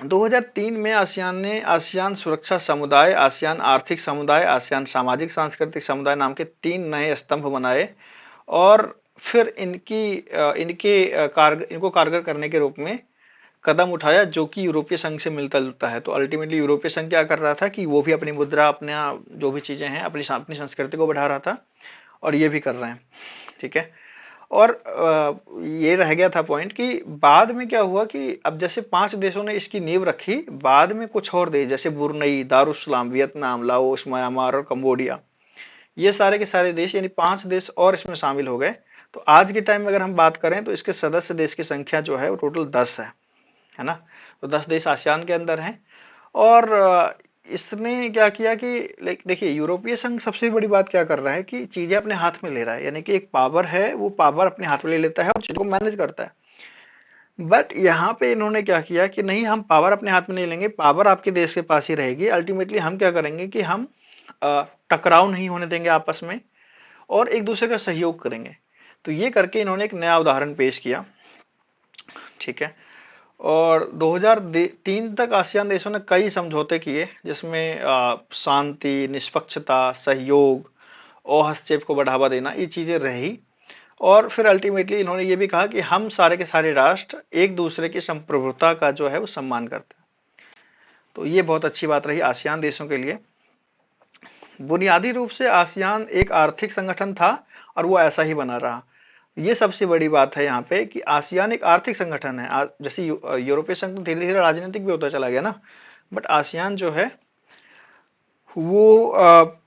[SPEAKER 1] 2003 में आसियान ने आसियान सुरक्षा समुदाय, आसियान आर्थिक समुदाय, आसियान सामाजिक सांस्कृतिक समुदाय नाम के 3 नए स्तंभ बनाए। और फिर इनको कारगर करने के रूप में कदम उठाया, जो कि यूरोपीय संघ से मिलता जुलता है। तो अल्टीमेटली यूरोपीय संघ क्या कर रहा था कि वो भी अपनी मुद्रा, अपने जो भी चीजें हैं, अपनी संस्कृति को बढ़ा रहा था, और ये भी कर रहे हैं। ठीक है। और ये रह गया था पॉइंट कि बाद में क्या हुआ कि अब जैसे 5 देशों ने इसकी नींव रखी, बाद में कुछ और देश जैसे बुरनई, दारुसलाम, वियतनाम, लाओस, म्यांमार और कंबोडिया, ये सारे के सारे देश यानी 5 देश और इसमें शामिल हो गए। तो आज के टाइम में अगर हम बात करें तो इसके सदस्य देश की संख्या जो है वो टोटल 10 है ना। तो 10 देश आसियान के अंदर हैं। और इसने क्या किया कि देखिए यूरोपीय संघ सबसे बड़ी बात क्या कर रहा है कि चीजें अपने हाथ में ले रहा है, यानी कि एक पावर है, वो पावर अपने हाथ में ले लेता है और चीजों को मैनेज करता है। बट यहाँ पे इन्होंने क्या किया कि नहीं, हम पावर अपने हाथ में नहीं लेंगे, पावर आपके देश के पास ही रहेगी। अल्टीमेटली हम क्या करेंगे कि हम टकराव नहीं होने देंगे आपस में और एक दूसरे का सहयोग करेंगे। तो ये करके इन्होंने एक नया उदाहरण पेश किया। ठीक है। और 2003 तक आसियान देशों ने कई समझौते किए, जिसमें शांति, निष्पक्षता, सहयोग और हस्तक्षेप को बढ़ावा देना, ये चीजें रही। और फिर अल्टीमेटली इन्होंने ये भी कहा कि हम सारे के सारे राष्ट्र एक दूसरे की संप्रभुता का जो है वो सम्मान करते हैं। तो ये बहुत अच्छी बात रही आसियान देशों के लिए। बुनियादी रूप से आसियान एक आर्थिक संगठन था और वो ऐसा ही बना रहा। ये सबसे बड़ी बात है यहाँ पे कि आसियान एक आर्थिक संगठन है। जैसे यूरोपीय संघ तो धीरे धीरे राजनीतिक भी होता चला गया ना, बट आसियान जो है वो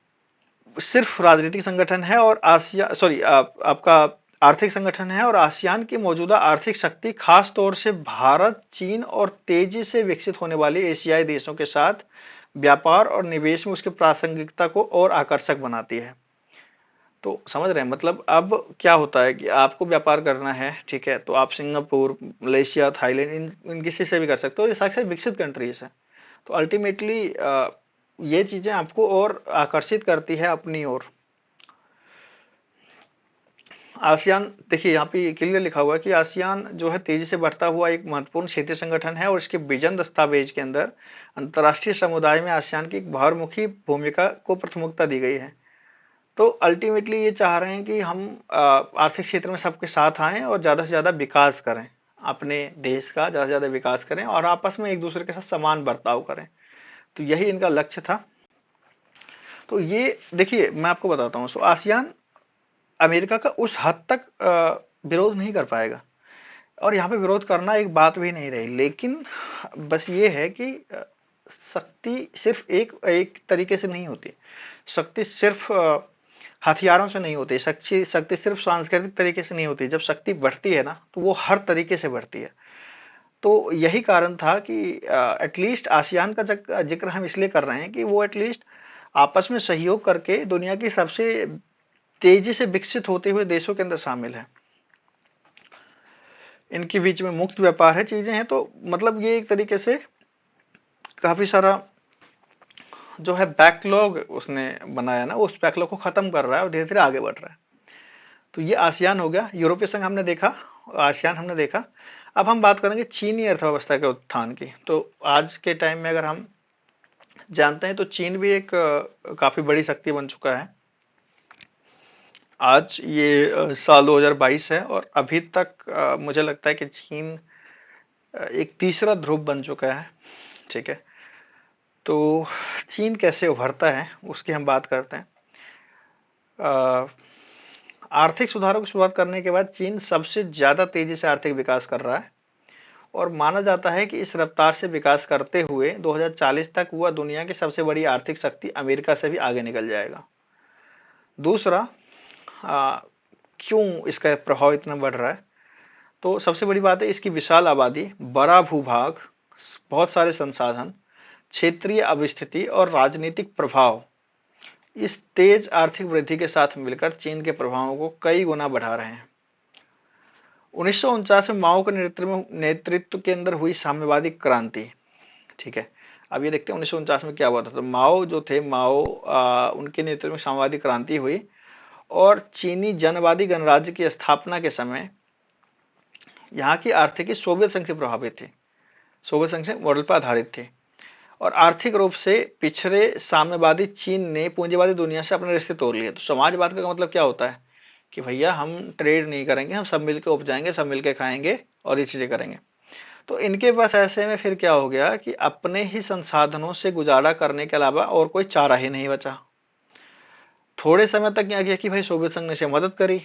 [SPEAKER 1] सिर्फ राजनीतिक संगठन है। और आपका आर्थिक संगठन है। और आसियान की मौजूदा आर्थिक शक्ति खास तौर से भारत, चीन और तेजी से विकसित होने वाले एशियाई देशों के साथ व्यापार और निवेश में उसकी प्रासंगिकता को और आकर्षक बनाती है। तो समझ रहे हैं, मतलब अब क्या होता है कि आपको व्यापार करना है, ठीक है, तो आप सिंगापुर, मलेशिया, थाईलैंड, इन किसी से भी कर सकते हो। ये साक्षात विकसित कंट्रीज है। तो अल्टीमेटली ये चीजें आपको और आकर्षित करती है अपनी ओर। आसियान, देखिए यहाँ पे क्लियर लिखा हुआ है कि आसियान जो है तेजी से बढ़ता हुआ एक महत्वपूर्ण क्षेत्रीय संगठन है और इसके विजन दस्तावेज के अंदर अंतर्राष्ट्रीय समुदाय में आसियान की एक बहुमुखी भूमिका को प्राथमिकता दी गई है। तो अल्टीमेटली ये चाह रहे हैं कि हम आर्थिक क्षेत्र में सबके साथ आएं और ज्यादा से ज्यादा विकास करें, अपने देश का ज्यादा से ज्यादा विकास करें और आपस में एक दूसरे के साथ समान बर्ताव करें। तो यही इनका लक्ष्य था। तो ये देखिए मैं आपको बताता हूँ, सो आसियान अमेरिका का उस हद तक विरोध नहीं कर पाएगा और यहाँ पे विरोध करना एक बात भी नहीं रही। लेकिन बस ये है कि शक्ति सिर्फ एक एक तरीके से नहीं होती। शक्ति सिर्फ हथियारों से नहीं होती। शक्ति शक्ति सिर्फ सांस्कृतिक तरीके से नहीं होती। जब शक्ति बढ़ती है ना तो वो हर तरीके से बढ़ती है। तो यही कारण था कि एटलीस्ट आसियान का जिक्र हम इसलिए कर रहे हैं कि वो एटलीस्ट आपस में सहयोग करके दुनिया की सबसे तेजी से विकसित होते हुए देशों के अंदर शामिल है। इनके बीच में मुक्त व्यापार है, चीजें हैं। तो मतलब ये एक तरीके से काफी सारा जो है बैकलॉग उसने बनाया ना, उस बैकलॉग को खत्म कर रहा है और धीरे धीरे आगे बढ़ रहा है। तो ये आसियान हो गया। यूरोपीय संघ हमने देखा, आसियान हमने देखा। अब हम बात करेंगे चीनी अर्थव्यवस्था के उत्थान की। तो आज के टाइम में अगर हम जानते हैं तो चीन भी एक काफी बड़ी शक्ति बन चुका है। आज ये साल 2022 है और अभी तक मुझे लगता है कि चीन एक तीसरा ध्रुव बन चुका है। ठीक है। तो चीन कैसे उभरता है उसकी हम बात करते हैं। आर्थिक सुधारों की शुरुआत करने के बाद चीन सबसे ज्यादा तेजी से आर्थिक विकास कर रहा है और माना जाता है कि इस रफ्तार से विकास करते हुए 2040 तक वह दुनिया की सबसे बड़ी आर्थिक शक्ति अमेरिका से भी आगे निकल जाएगा। दूसरा, क्यों इसका प्रभाव इतना बढ़ रहा है? तो सबसे बड़ी बात है इसकी विशाल आबादी, बड़ा भूभाग, बहुत सारे संसाधन, क्षेत्रीय अवस्थिति और राजनीतिक प्रभाव इस तेज आर्थिक वृद्धि के साथ मिलकर चीन के प्रभावों को कई गुना बढ़ा रहे हैं। 1949 में माओ के नेतृत्व के अंदर हुई साम्यवादी क्रांति। ठीक है। अब ये देखते हैं 1949 में क्या हुआ था। तो माओ जो थे, माओ उनके नेतृत्व में साम्यवादी क्रांति हुई और चीनी जनवादी गणराज्य की स्थापना के समय यहाँ की आर्थिकी सोवियत संघ से प्रभावित थी, सोवियत संघ से मॉडल पर आधारित थी। और आर्थिक रूप से पिछड़े साम्यवादी चीन ने पूंजीवादी दुनिया से अपने रिश्ते तोड़ लिए। तो समाजवाद का मतलब क्या होता है कि भैया हम ट्रेड नहीं करेंगे, हम सब मिलकर उपजाएंगे, सब मिलकर खाएंगे और ये चीजें करेंगे। तो इनके पास ऐसे में फिर क्या हो गया कि अपने ही संसाधनों से गुजारा करने के अलावा और कोई चारा ही नहीं बचा। थोड़े समय तक क्या किया कि भाई सोवियत संघ ने इसे मदद करी,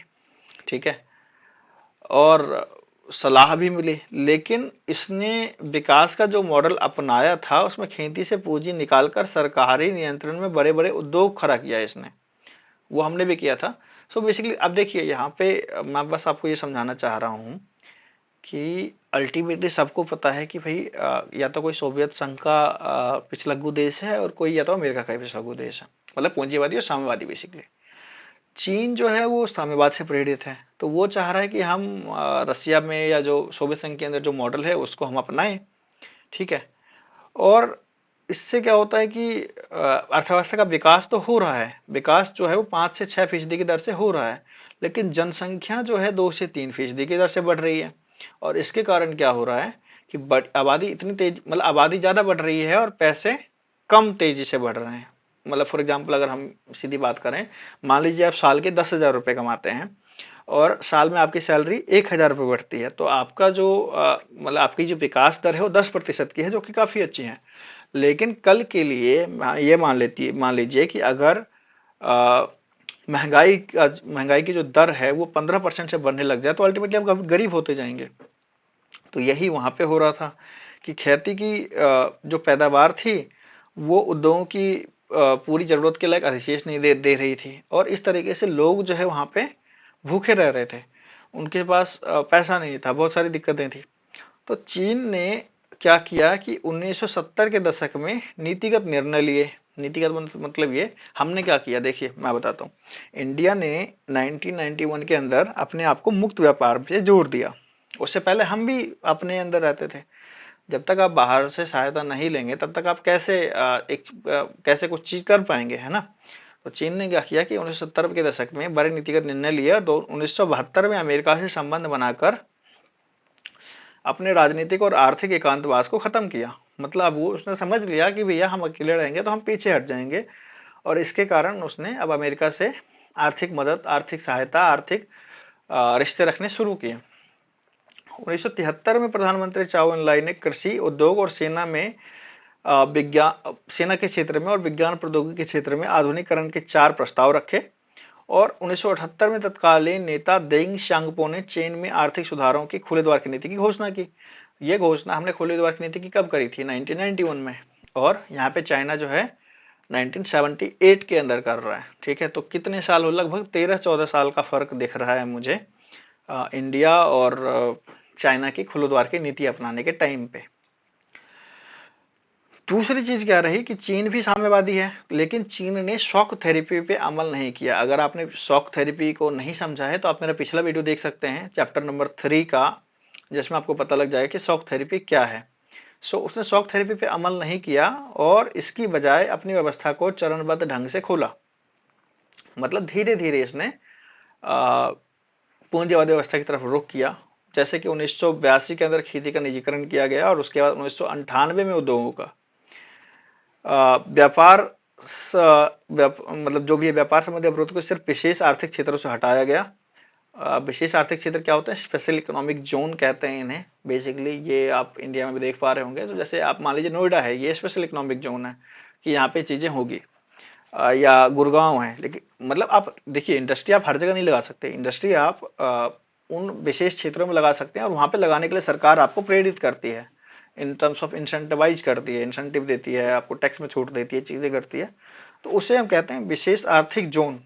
[SPEAKER 1] ठीक है, और सलाह भी मिली, लेकिन इसने विकास का जो मॉडल अपनाया था उसमें खेती से पूंजी निकालकर सरकारी नियंत्रण में बड़े बड़े उद्योग खड़ा किया इसने। वो हमने भी किया था। सो बेसिकली अब देखिए यहाँ पे मैं बस आपको ये समझाना चाह रहा हूँ कि अल्टीमेटली सबको पता है कि भाई या तो कोई सोवियत संघ का पिछलग्गू देश है और कोई या तो अमेरिका का ही पिछलग्गू देश है, मतलब पूंजीवादी और साम्यवादी बेसिकली। चीन जो है वो साम्यवाद से प्रेरित है, तो वो चाह रहा है कि हम रसिया में या जो सोवियत संघ के अंदर जो मॉडल है उसको हम अपनाएं। ठीक है। और इससे क्या होता है कि अर्थव्यवस्था का विकास तो हो रहा है, विकास जो है वो 5 से 6% की दर से हो रहा है, लेकिन जनसंख्या जो है 2 से 3% की दर से बढ़ रही है। और इसके कारण क्या हो रहा है कि आबादी इतनी तेज, मतलब आबादी ज्यादा बढ़ रही है और पैसे कम तेजी से बढ़ रहे हैं। मतलब फॉर एग्जाम्पल अगर हम सीधी बात करें, मान लीजिए आप साल के 10,000 रुपए कमाते हैं और साल में आपकी सैलरी 1,000 रुपये बढ़ती है, तो आपका जो मतलब आपकी जो विकास दर है वो 10% की है, जो कि काफी अच्छी है। लेकिन कल के लिए ये मान लीजिए कि अगर अ, महंगाई की जो दर है वो 15% से बढ़ने लग जाए, तो अल्टीमेटली आप गरीब होते जाएंगे। तो यही वहां पे हो रहा था कि खेती की जो पैदावार थी वो उद्योगों की पूरी जरूरत के लायक अधिशेष नहीं दे रही थी, और इस तरीके से लोग जो है वहां पे भूखे रह रहे थे, उनके पास पैसा नहीं था, बहुत सारी दिक्कतें थी। तो चीन ने क्या किया कि 1970 के दशक में नीतिगत निर्णय लिए। नीतिगत मतलब ये हमने क्या किया, देखिए मैं बताता हूँ। इंडिया ने 1991 के अंदर अपने आप को मुक्त व्यापार पे जोड़ दिया। उससे पहले हम भी अपने अंदर रहते थे। जब तक आप बाहर से सहायता नहीं लेंगे तब तक आप कैसे कुछ चीज कर पाएंगे, है ना। तो चीन ने क्या किया कि 1970 के दशक में बड़े नीतिगत निर्णय लिए और 1972 में अमेरिका से संबंध बनाकर अपने राजनीतिक और आर्थिक एकांतवास को खत्म किया। मतलब वो उसने समझ लिया कि भैया हम अकेले रहेंगे तो हम पीछे हट जाएंगे, और इसके कारण उसने अब अमेरिका से आर्थिक मदद, आर्थिक सहायता, आर्थिक रिश्ते रखने शुरू किए। 1973 में प्रधानमंत्री चाउ एन लाई ने कृषि, उद्योग और सेना में विज्ञान, सेना के क्षेत्र में और विज्ञान प्रौद्योगिकी के क्षेत्र में आधुनिकीकरण के 4 प्रस्ताव रखे। और 1978 में तत्कालीन नेता देंग शांगपो ने चीन में आर्थिक सुधारों की खुले द्वार की नीति की घोषणा की। ये घोषणा हमने खुले द्वार की नीति की कब करी थी, 1991 में। और यहाँ पे चाइना जो है 1978 के अंदर कर रहा है। ठीक है, तो कितने साल हो, लगभग 13-14 साल का फर्क दिख रहा है मुझे इंडिया और चाइना की खुले द्वार की नीति अपनाने के टाइम पे। दूसरी चीज क्या रही कि चीन भी साम्यवादी है, लेकिन चीन ने शॉक थेरेपी पे अमल नहीं किया। अगर आपने शॉक थेरेपी को नहीं समझा है तो आप मेरा पिछला वीडियो देख सकते हैं, चैप्टर नंबर 3 का, जिसमें आपको पता लग जाएगा कि शॉक थेरेपी क्या है। सो उसने शॉक थेरेपी पे अमल नहीं किया और इसकी बजाय अपनी व्यवस्था को चरणबद्ध ढंग से खोला। मतलब धीरे धीरे इसने पूंजीवादी व्यवस्था की तरफ रुख किया। जैसे कि 1982 के अंदर खेती का निजीकरण किया गया और उसके बाद 1998 में उद्योगों का व्यापार मतलब जो भी है व्यापार संबंधी अवरोध को सिर्फ विशेष आर्थिक क्षेत्रों से हटाया गया। विशेष आर्थिक क्षेत्र क्या होता है, स्पेशल इकोनॉमिक जोन कहते हैं इन्हें बेसिकली। ये आप इंडिया में भी देख पा रहे होंगे। तो जैसे आप मान लीजिए नोएडा है, ये स्पेशल इकोनॉमिक जोन है कि यहाँ पे चीजें होगी। या गुड़गांव है, लेकिन मतलब आप देखिए इंडस्ट्री आप हर जगह नहीं लगा सकते। इंडस्ट्री आप उन विशेष क्षेत्रों में लगा सकते हैं, और वहां पे लगाने के लिए सरकार आपको प्रेरित करती है, इन टर्म्स ऑफ इंसेंटिवाइज करती है, इंसेंटिव देती है, आपको टैक्स में छूट देती है, चीजें करती है। तो उसे हम कहते हैं विशेष आर्थिक जोन।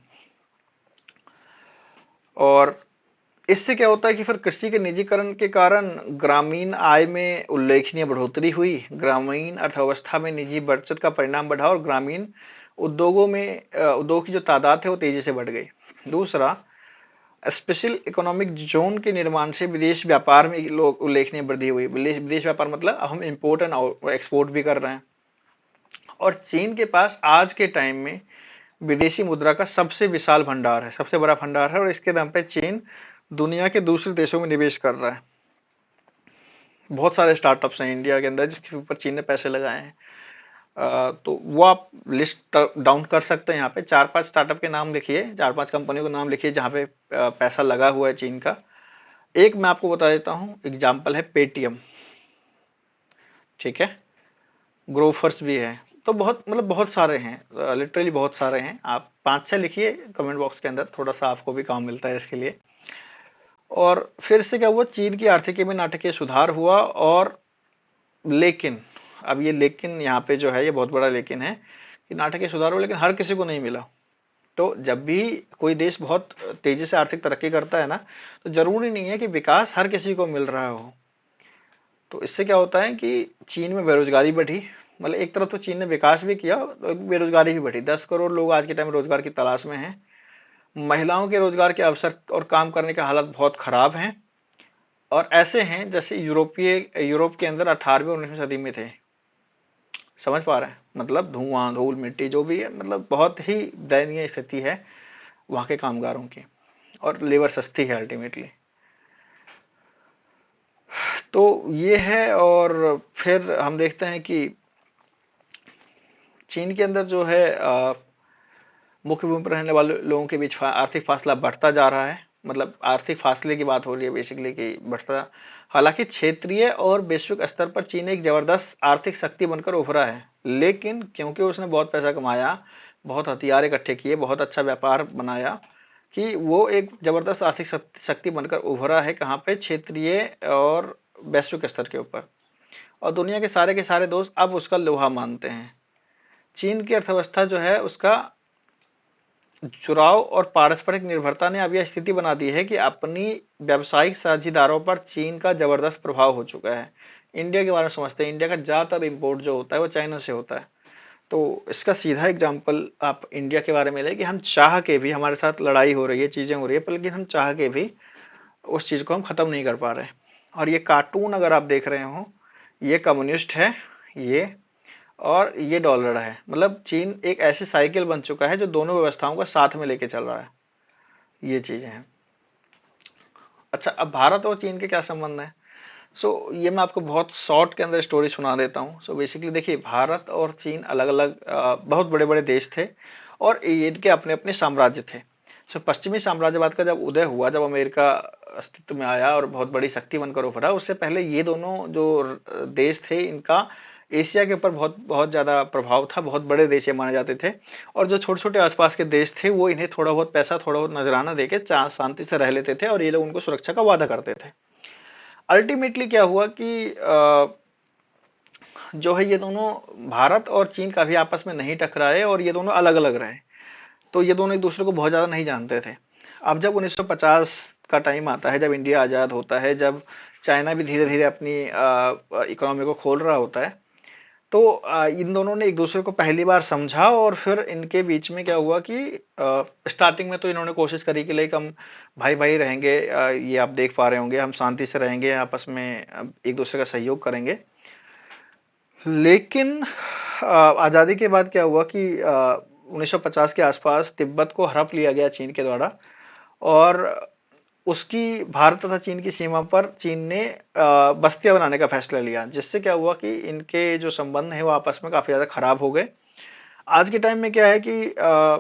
[SPEAKER 1] और इससे क्या होता है कि फिर कृषि के निजीकरण के कारण ग्रामीण आय में उल्लेखनीय बढ़ोतरी हुई, ग्रामीण अर्थव्यवस्था में निजी बचत का परिणाम बढ़ा और ग्रामीण उद्योगों में उद्योग की जो तादाद है वो तेजी से बढ़ गई। दूसरा, स्पेशल इकोनॉमिक जोन के निर्माण से विदेश व्यापार में लोग उल्लेखनीय वृद्धि हुई। विदेश व्यापार मतलब अब हम इम्पोर्ट एंड एक्सपोर्ट भी कर रहे हैं। और चीन के पास आज के टाइम में विदेशी मुद्रा का सबसे विशाल भंडार है, सबसे बड़ा भंडार है, और इसके दम पे चीन दुनिया के दूसरे देशों में निवेश कर रहा है। बहुत सारे स्टार्टअप्स हैं इंडिया के अंदर जिसके ऊपर चीन ने पैसे लगाए हैं। तो वो आप लिस्ट डाउन कर सकते हैं। यहाँ पे 4-5 स्टार्टअप के नाम लिखिए, 4-5 कंपनियों के नाम लिखिए जहाँ पे पैसा लगा हुआ है चीन का। एक मैं आपको बता देता हूँ, एग्जाम्पल है पेटीएम। ठीक है, ग्रोफर्स भी है। तो बहुत मतलब बहुत सारे हैं, लिटरली बहुत सारे हैं। आप 5-6 लिखिए कमेंट बॉक्स के अंदर, थोड़ा सा आपको भी काम मिलता है इसके लिए। और फिर से क्या हुआ, चीन की आर्थिकी में नाटकीय सुधार हुआ। और लेकिन अब ये लेकिन यहाँ पे जो है ये बहुत बड़ा लेकिन है कि नाटकीय सुधार हुआ लेकिन हर किसी को नहीं मिला। तो जब भी कोई देश बहुत तेजी से आर्थिक तरक्की करता है ना, तो जरूरी नहीं है कि विकास हर किसी को मिल रहा हो। तो इससे क्या होता है कि चीन में बेरोजगारी बढ़ी, मतलब एक तरफ तो चीन ने विकास भी किया तो बेरोजगारी भी बढ़ी। 10 करोड़ लोग आज के टाइम रोजगार की तलाश में हैं। महिलाओं के रोजगार के अवसर और काम करने की हालत बहुत खराब हैं, और ऐसे हैं जैसे यूरोप के अंदर 18वीं 19वीं सदी में थे। समझ पा रहे हैं, मतलब धुआं धूल मिट्टी जो भी है, मतलब बहुत ही दयनीय स्थिति है वहां के कामगारों की, और लेबर सस्ती है अल्टीमेटली। तो ये है। और फिर हम देखते हैं कि चीन के अंदर जो है मुख्य भूमि पर रहने वाले लोगों के बीच आर्थिक फासला बढ़ता जा रहा है। मतलब आर्थिक फासले की बात हो रही है बेसिकली कि बढ़ता। हालांकि क्षेत्रीय और वैश्विक स्तर पर चीन एक जबरदस्त आर्थिक शक्ति बनकर उभरा है, लेकिन क्योंकि उसने बहुत पैसा कमाया, बहुत हथियार इकट्ठे किए, बहुत अच्छा व्यापार बनाया, कि वो एक जबरदस्त आर्थिक शक्ति बनकर उभरा है। कहाँ पे? क्षेत्रीय और वैश्विक स्तर के ऊपर। और दुनिया के सारे दोस्त अब उसका लोहा मानते हैं। चीन की अर्थव्यवस्था जो है उसका जुड़ाव और पारस्परिक निर्भरता ने अब यह स्थिति बना दी है कि अपनी व्यावसायिक साझेदारों पर चीन का जबरदस्त प्रभाव हो चुका है। इंडिया के बारे में समझते हैं, इंडिया का ज्यादातर इंपोर्ट जो होता है वो चाइना से होता है। तो इसका सीधा एग्जाम्पल आप इंडिया के बारे में ले कि हम चाह के भी, हमारे साथ लड़ाई हो रही है, चीजें हो रही है, लेकिन हम चाह के भी उस चीज को हम खत्म नहीं कर पा रहे। और ये कार्टून अगर आप देख रहे हो, ये कम्युनिस्ट है, ये और ये डॉलर है। मतलब चीन एक ऐसी साइकिल बन चुका है जो दोनों व्यवस्थाओं को साथ में लेके चल रहा है। ये चीजें हैं। अच्छा, अब भारत और चीन के क्या संबंध है? ये मैं आपको बहुत शॉर्ट के अंदर स्टोरी सुना देता हूँ। बेसिकली देखिए, भारत और चीन अलग अलग बहुत बड़े बड़े देश थे, और इनके अपने अपने साम्राज्य थे। पश्चिमी साम्राज्यवाद का जब उदय हुआ, जब अमेरिका अस्तित्व में आया और बहुत बड़ी शक्ति बनकर उभरा, उससे पहले ये दोनों जो देश थे, इनका एशिया के ऊपर बहुत बहुत ज्यादा प्रभाव था। बहुत बड़े देश ये माने जाते थे, और जो छोटे छोटे आसपास के देश थे वो इन्हें थोड़ा बहुत पैसा, थोड़ा बहुत नजराना देके शांति से रह लेते थे, और ये लोग उनको सुरक्षा का वादा करते थे। अल्टीमेटली क्या हुआ कि जो है ये दोनों, भारत और चीन कभी आपस में नहीं टकराए, और ये दोनों अलग अलग रहे। तो ये दोनों एक दूसरे को बहुत ज्यादा नहीं जानते थे। अब जब 1950 का टाइम आता है, जब इंडिया आजाद होता है, जब चाइना भी धीरे धीरे अपनी इकोनॉमी को खोल रहा होता है, तो इन दोनों ने एक दूसरे को पहली बार समझा। और फिर इनके बीच में क्या हुआ कि स्टार्टिंग में तो इन्होंने कोशिश करी कि लाइक हम भाई भाई रहेंगे, ये आप देख पा रहे होंगे, हम शांति से रहेंगे, आपस में एक दूसरे का सहयोग करेंगे। लेकिन आजादी के बाद क्या हुआ कि 1950 के आसपास तिब्बत को हड़प लिया गया चीन के द्वारा, और उसकी भारत तथा चीन की सीमा पर चीन ने बस्तियां बनाने का फैसला लिया, जिससे क्या हुआ कि इनके जो संबंध है वो आपस में काफी ज्यादा खराब हो गए। आज के टाइम में क्या है कि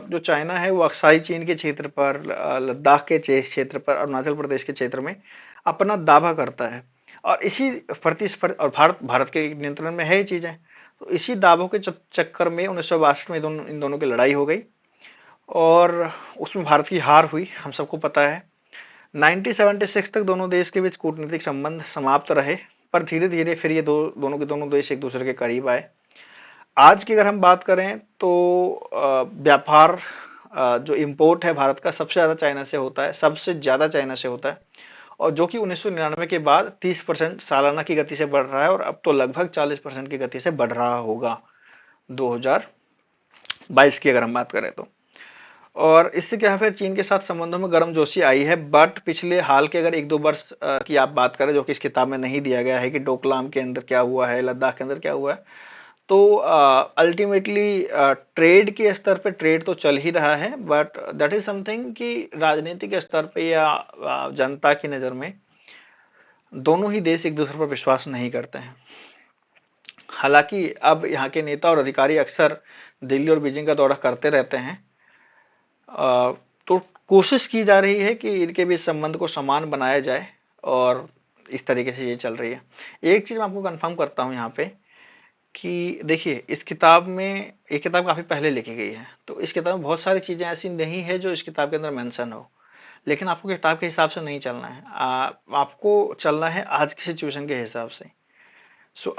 [SPEAKER 1] जो चाइना है वो अक्साई चीन के क्षेत्र पर, लद्दाख के क्षेत्र पर, अरुणाचल प्रदेश के क्षेत्र में अपना दावा करता है। और इसी प्रतिस्पर्धा, और भारत भारत के नियंत्रण में है ये चीजें। तो इसी दावों के चक्कर में 1962 में इन दोनों की लड़ाई हो गई, और उसमें भारत की हार हुई, हम सबको पता है। 1976 तक दोनों देश के बीच कूटनीतिक संबंध समाप्त रहे, पर धीरे धीरे फिर ये दोनों के दोनों देश एक दूसरे के करीब आए। आज की अगर हम बात करें तो व्यापार, जो इंपोर्ट है भारत का, सबसे ज्यादा चाइना से होता है, सबसे ज्यादा चाइना से होता है। और जो कि 1999 के बाद 30% सालाना की गति से बढ़ रहा है, और अब तो लगभग 40% की गति से बढ़ रहा होगा 2022 की अगर हम बात करें तो। और इससे क्या है, फिर चीन के साथ संबंधों में गर्मजोशी आई है। बट पिछले हाल के अगर 1-2 वर्ष की आप बात करें, जो कि इस किताब में नहीं दिया गया है कि डोकलाम के अंदर क्या हुआ है, लद्दाख के अंदर क्या हुआ है, तो अल्टीमेटली ट्रेड के स्तर पे ट्रेड तो चल ही रहा है, बट दैट इज समथिंग कि राजनीतिक स्तर पे या जनता की नजर में दोनों ही देश एक दूसरे पर विश्वास नहीं करते हैं। हालांकि अब यहाँ के नेता और अधिकारी अक्सर दिल्ली और बीजिंग का दौरा करते रहते हैं। तो कोशिश की जा रही है कि इनके बीच संबंध को समान बनाया जाए, और इस तरीके से ये चल रही है। एक चीज मैं आपको कंफर्म करता हूं यहाँ पे कि देखिए, इस किताब में, ये किताब काफी पहले लिखी गई है, तो इस किताब में बहुत सारी चीजें ऐसी नहीं है जो इस किताब के अंदर मेंशन हो। लेकिन आपको किताब के हिसाब से नहीं चलना है, आपको चलना है आज की सिचुएशन के हिसाब से।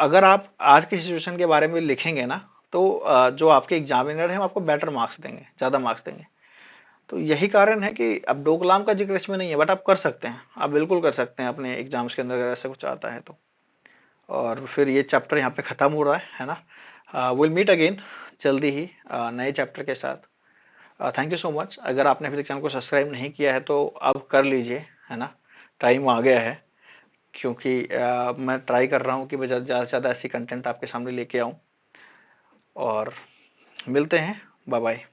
[SPEAKER 1] अगर आप आज की सिचुएशन के बारे में लिखेंगे ना, तो जो आपके एग्जामिनर हैं वो आपको बेटर मार्क्स देंगे, ज्यादा मार्क्स देंगे। तो यही कारण है कि अब डोकलाम का जिक्र इसमें नहीं है, बट आप कर सकते हैं, आप बिल्कुल कर सकते हैं अपने एग्जाम्स के अंदर अगर ऐसा कुछ आता है तो। और फिर ये चैप्टर यहाँ पे ख़त्म हो रहा है ना। विल मीट अगेन जल्दी ही नए चैप्टर के साथ। Thank you so much. अगर आपने अभी तक चैनल को सब्सक्राइब नहीं किया है तो अब कर लीजिए, है ना, टाइम आ गया है। क्योंकि मैं ट्राई कर रहा हूँ कि मैं ज़्यादा से ज़्यादा ऐसी कंटेंट आपके सामने लेके आऊँ। और मिलते हैं, बाय बाय।